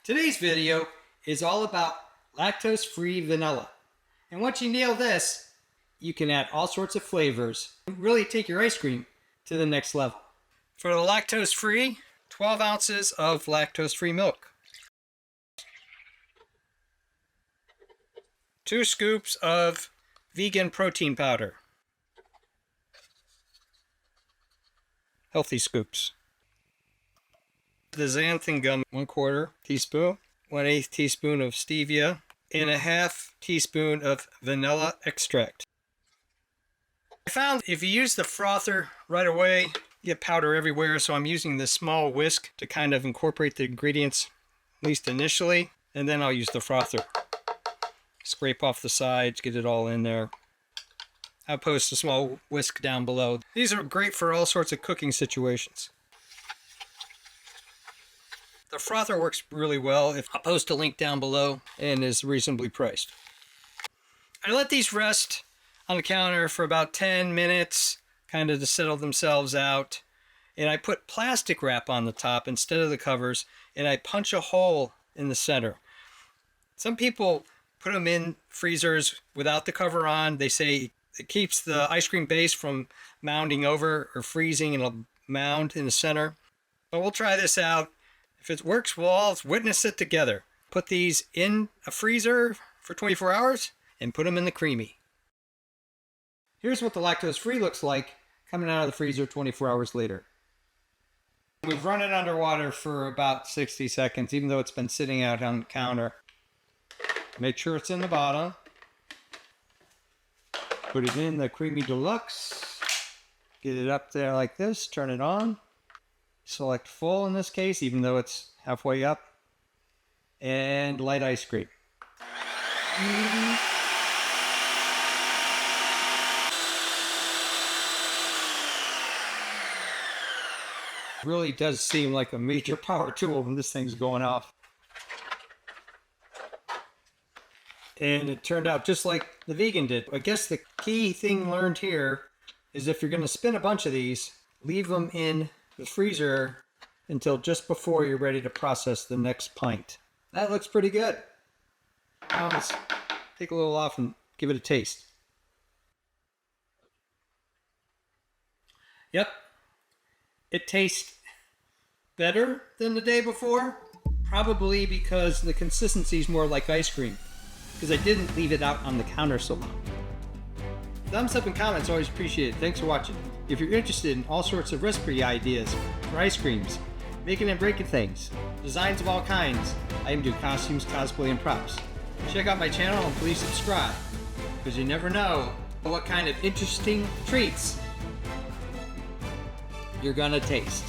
Today's video is all about lactose-free vanilla. And once you nail this, you can add all sorts of flavors and really take your ice cream to the next level. For the lactose-free, 12 ounces of lactose-free milk. 2 scoops of vegan protein powder. Healthy scoops. The xanthan gum, 1/4 teaspoon, 1/8 teaspoon of stevia, and 1/2 teaspoon of vanilla extract. I found if you use the frother right away, you get powder everywhere, so I'm using this small whisk to kind of incorporate the ingredients, at least initially, and then I'll use the frother. Scrape off the sides, get it all in there. I'll post a small whisk down below. These are great for all sorts of cooking situations. The frother works really well. I'll post a link down below and is reasonably priced. I let these rest on the counter for about 10 minutes, kind of to settle themselves out. And I put plastic wrap on the top instead of the covers, and I punch a hole in the center. Some people put them in freezers without the cover on. They say it keeps the ice cream base from mounding over or freezing in a mound in the center. But we'll try this out. If it works, we'll all witness it together. Put these in a freezer for 24 hours and put them in the CREAMi. Here's what the lactose-free looks like coming out of the freezer 24 hours later. We've run it underwater for about 60 seconds, even though it's been sitting out on the counter. Make sure it's in the bottom. Put it in the CREAMi Deluxe. Get it up there like this, turn it on. Select full in this case, even though it's halfway up. And light ice cream. It really does seem like a major power tool when this thing's going off. And it turned out just like the vegan did. I guess the key thing learned here is if you're going to spin a bunch of these, leave them in the freezer until just before you're ready to process the next pint. That looks pretty good. Now let's take a little off and give it a taste. Yep, it tastes better than the day before, probably because the consistency is more like ice cream, because I didn't leave it out on the counter so long. Thumbs up and comments, always appreciated. Thanks for watching. If you're interested in all sorts of recipe ideas for ice creams, making and breaking things, designs of all kinds, I even do costumes, cosplay, and props. Check out my channel and please subscribe, because you never know what kind of interesting treats you're gonna taste.